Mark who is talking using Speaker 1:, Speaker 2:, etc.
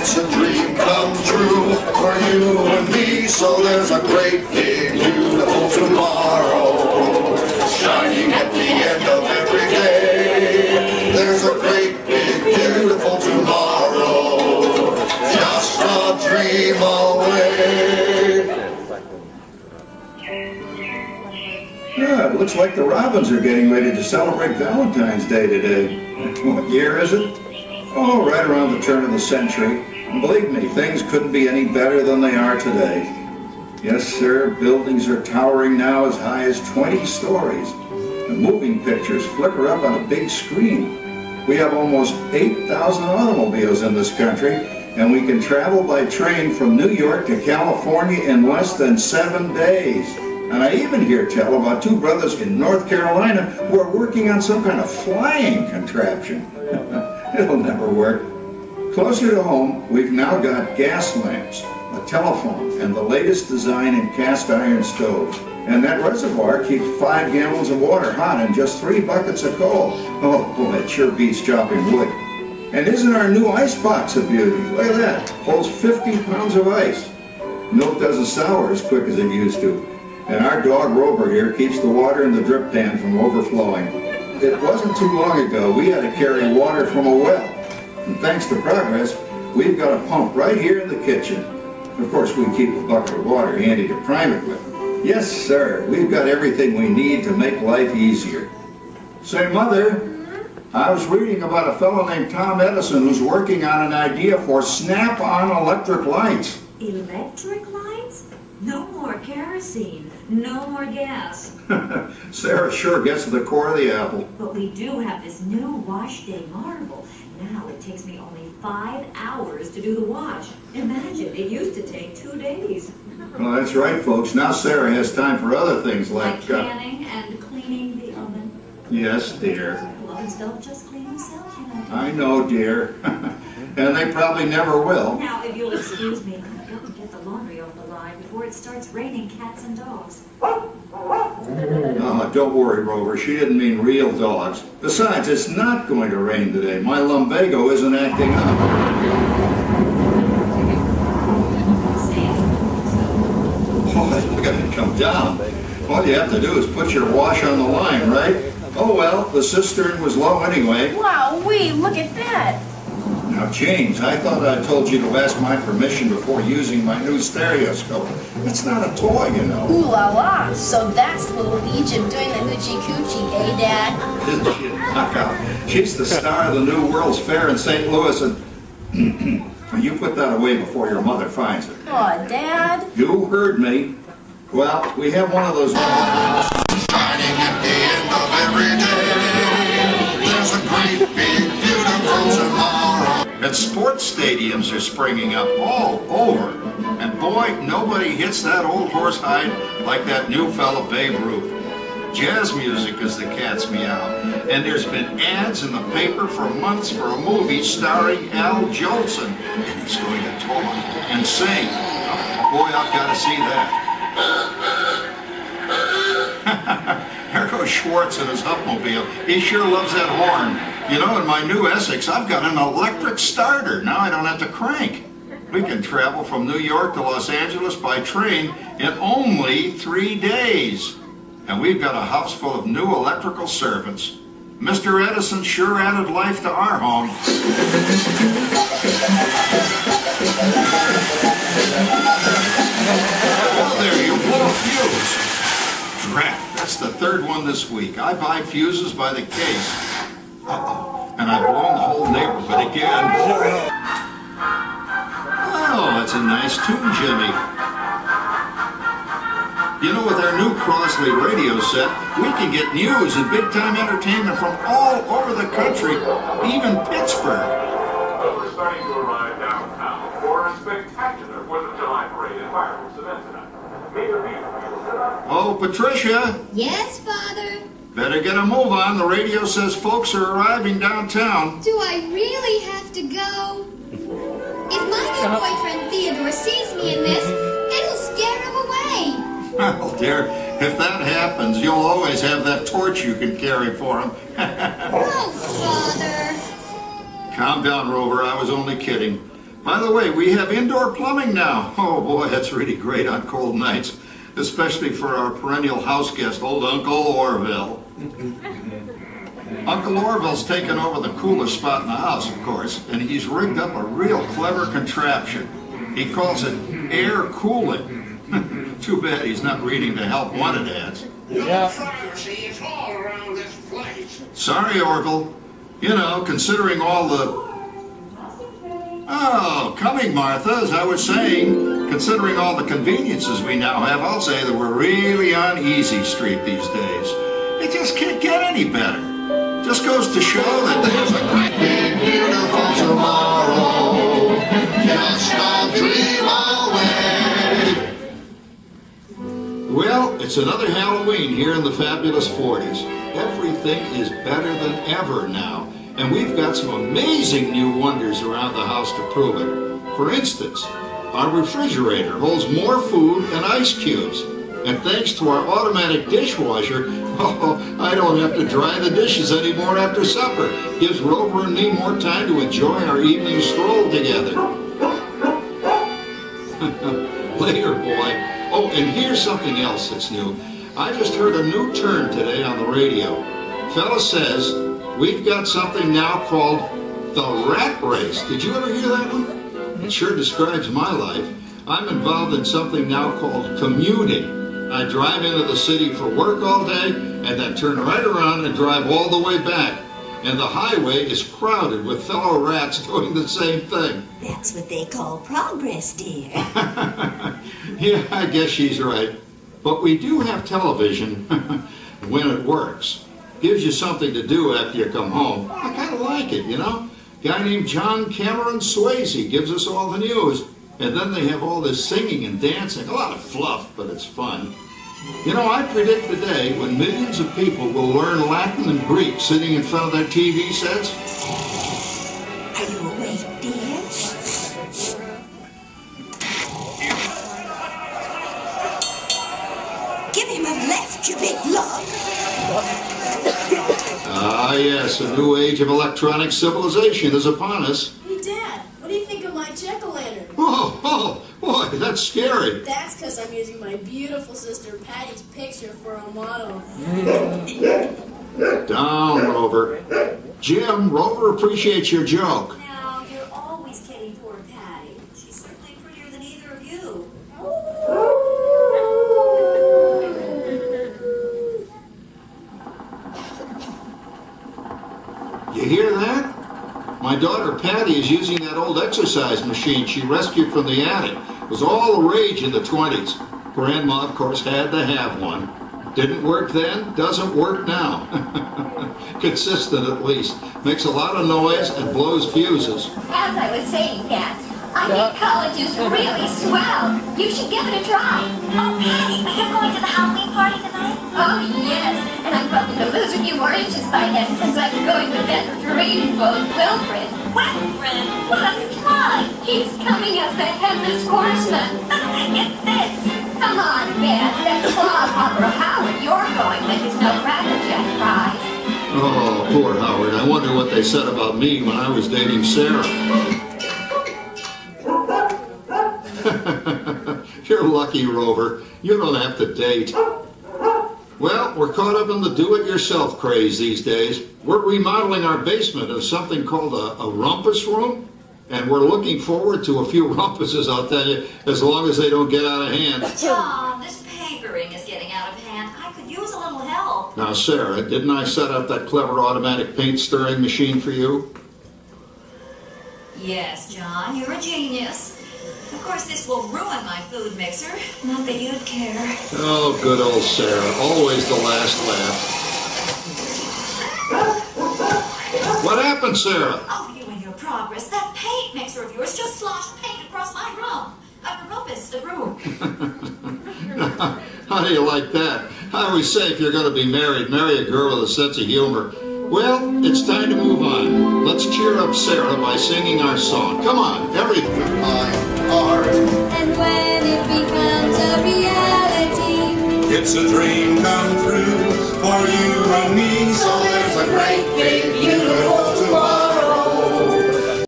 Speaker 1: It's a dream come true for you and me, so there's a great big beautiful tomorrow shining at the end of every day. There's a great big beautiful tomorrow, just a dream away.
Speaker 2: Yeah, it looks like the Robins are getting ready to celebrate Valentine's Day today. What year is it? Oh, right around the turn of the century. And believe me, things couldn't be any better than they are today. Yes, sir, buildings are towering now as high as 20 stories. The moving pictures flicker up on a big screen. We have almost 8,000 automobiles in this country, and we can travel by train from New York to California in less than 7 days. And I even hear tell about 2 brothers in North Carolina who are working on some kind of flying contraption. It'll never work. Closer to home, we've now got gas lamps, a telephone, and the latest design in cast iron stoves. And that reservoir keeps 5 gallons of water hot and just 3 buckets of coal. Oh, boy, it sure beats chopping wood. And isn't our new ice box a beauty? Look at that. Holds 50 pounds of ice. Milk doesn't sour as quick as it used to. And our dog Rover here keeps the water in the drip pan from overflowing. It wasn't too long ago we had to carry water from a well. And thanks to progress, we've got a pump right here in the kitchen. Of course, we keep a bucket of water handy to prime it with. Yes, sir, we've got everything we need to make life easier. Say, Mother, I was reading about a fellow named Tom Edison who's working on an idea for snap-on electric lights.
Speaker 3: Electric lights? No more kerosene, no more gas.
Speaker 2: Sarah sure gets to the core of the apple.
Speaker 3: But we do have this new wash day marvel. Now it takes me only 5 hours to do the wash. Imagine, it used to take 2 days.
Speaker 2: Well, that's right, folks. Now Sarah has time for other things
Speaker 3: like canning and cleaning the oven.
Speaker 2: Yes, dear.
Speaker 3: Ovens don't just clean themselves, you know.
Speaker 2: I know, dear. And they probably never will.
Speaker 3: Now, if you'll excuse me, I've got to get the laundry off the line before it starts raining cats and dogs.
Speaker 2: Oh, don't worry, Rover. She didn't mean real dogs. Besides, it's not going to rain today. My lumbago isn't acting up. Oh, look at it come down. All you have to do is put your wash on the line, right? Oh, well, the cistern was low anyway.
Speaker 4: Wow-wee, look at that.
Speaker 2: Now, James, I thought I told you to ask my permission before using my new stereoscope. It's not a toy, you know.
Speaker 4: Ooh la la, so that's little Egypt doing the hoochie coochie, eh, Dad?
Speaker 2: Isn't she a knockout? She's the star of the new World's Fair in St. Louis, and you put that away before your mother finds it.
Speaker 4: Aw, Dad.
Speaker 2: You heard me. Well, we have one of those moments.
Speaker 1: Shining at the end of every day. There's a great big beautiful tomorrow.
Speaker 2: And sports stadiums are springing up all over. And boy, nobody hits that old horse hide like that new fella Babe Ruth. Jazz music is the cat's meow. And there's been ads in the paper for months for a movie starring Al Jolson. And he's going to talk and sing. Oh, boy, I've got to see that. There goes Schwartz in his Hupmobile. He sure loves that horn. You know, in my new Essex, I've got an electric starter. Now I don't have to crank. We can travel from New York to Los Angeles by train in only 3 days. And we've got a house full of new electrical servants. Mr. Edison sure added life to our home. Well, there you blow a fuse. Drat, that's the 3rd one this week. I buy fuses by the case. Uh-oh, and I've blown the whole neighborhood again. Oh, that's a nice tune, Jimmy. You know, with our new Crossley radio set, we can get news and big-time entertainment from all over the country, even Pittsburgh.
Speaker 5: We're starting to arrive downtown for a spectacular 4th of July parade and fireworks event tonight. Mayor Beaver, set up.
Speaker 2: Oh, Patricia.
Speaker 6: Yes, Father?
Speaker 2: Better get a move on. The radio says folks are arriving downtown.
Speaker 6: Do I really have to go? If my new boyfriend Theodore sees me in this, it'll scare him away.
Speaker 2: Well, dear, if that happens, you'll always have that torch you can carry for him.
Speaker 6: Oh, Father.
Speaker 2: Calm down, Rover. I was only kidding. By the way, we have indoor plumbing now. Oh boy, that's really great on cold nights, especially for our perennial house guest, old Uncle Orville. Uncle Orville's taken over the coolest spot in the house, of course, and he's rigged up a real clever contraption. He calls it air cooling. Too bad he's not reading the help wanted ads.
Speaker 1: Privacy is all around this place.
Speaker 2: Sorry, Orville. You know, considering all the... Oh, coming, Martha, as I was saying, considering all the conveniences we now have, I'll say that we're really on easy street these days. It just can't get any better. Just goes to show that there's a great big beautiful tomorrow. Just a dream away. Well, it's another Halloween here in the fabulous 40s. Everything is better than ever now. And we've got some amazing new wonders around the house to prove it. For instance, our refrigerator holds more food than ice cubes. And thanks to our automatic dishwasher, I don't have to dry the dishes anymore after supper. Gives Rover and me more time to enjoy our evening stroll together. Later, boy. Oh, and here's something else that's new. I just heard a new term today on the radio. Fella says, we've got something now called the rat race. Did you ever hear that one? It sure describes my life. I'm involved in something now called commuting. I drive into the city for work all day and then turn right around and drive all the way back. And the highway is crowded with fellow rats doing the same thing.
Speaker 7: That's what they call progress, dear.
Speaker 2: Yeah, I guess she's right. But we do have television when it works. Gives you something to do after you come home. I kind of like it, you know? Guy named John Cameron Swayze gives us all the news. And then they have all this singing and dancing. A lot of fluff, but it's fun. You know, I predict the day when millions of people will learn Latin and Greek sitting in front of their TV sets.
Speaker 7: Are you awake, dear? Give him a left, you big lug.
Speaker 2: Ah, yes, a new age of electronic civilization is upon us.
Speaker 4: Hey, Dad, what do you think of my jack-o'-lantern?
Speaker 2: Oh, boy, that's scary.
Speaker 4: That's because I'm using my beautiful sister Patty's picture for a motto.
Speaker 2: Down, Rover. Jim, Rover appreciates your joke.
Speaker 3: Now, you're always kidding poor Patty. She's certainly prettier than either of you.
Speaker 2: You hear that? My daughter Patty is using that old exercise machine she rescued from the attic. It was all the rage in the 20s. Grandma, of course, had to have one. Didn't work then, doesn't work now. Consistent at least. Makes a lot of noise and blows fuses.
Speaker 8: As I was saying, Dad, I think college is really swell. You should give it a try.
Speaker 3: Oh, Patty, are you going to the Halloween party tonight?
Speaker 8: Oh, yes. And I'm hoping to lose a few more inches by then since I'm going to bed with Rainbow Wilfred.
Speaker 3: Wilfred?
Speaker 8: What a fly! He's coming as the headless horseman.
Speaker 3: It fits.
Speaker 8: Come on, Dad. That clodhopper Howard you're going with is no Cracker Jack prize.
Speaker 2: Oh, poor Howard. I wonder what they said about me when I was dating Sarah. You're lucky, Rover. You don't have to date. Well, we're caught up in the do-it-yourself craze these days. We're remodeling our basement into something called a rumpus room. And we're looking forward to a few rumpuses, I'll tell you, as long as they don't get out of hand.
Speaker 3: John, this papering is getting out of hand. I could use a little help.
Speaker 2: Now, Sarah, didn't I set up that clever automatic paint stirring machine for you?
Speaker 3: Yes, John, you're a genius. Of course, this will ruin my food mixer. Not that you'd care.
Speaker 2: Oh, good old Sarah. Always the last laugh. What happened, Sarah?
Speaker 3: Oh, you and your progress. That paint mixer of yours just sloshed paint across my room. The room.
Speaker 2: How do you like that? I always say if you're going to be married, marry a girl with a sense of humor. Well, it's time to move on. Let's cheer up Sarah by singing our song. Come on, everybody.
Speaker 1: My heart,
Speaker 6: And when it becomes a reality,
Speaker 1: it's a dream come true for you and me. So there's a great big beautiful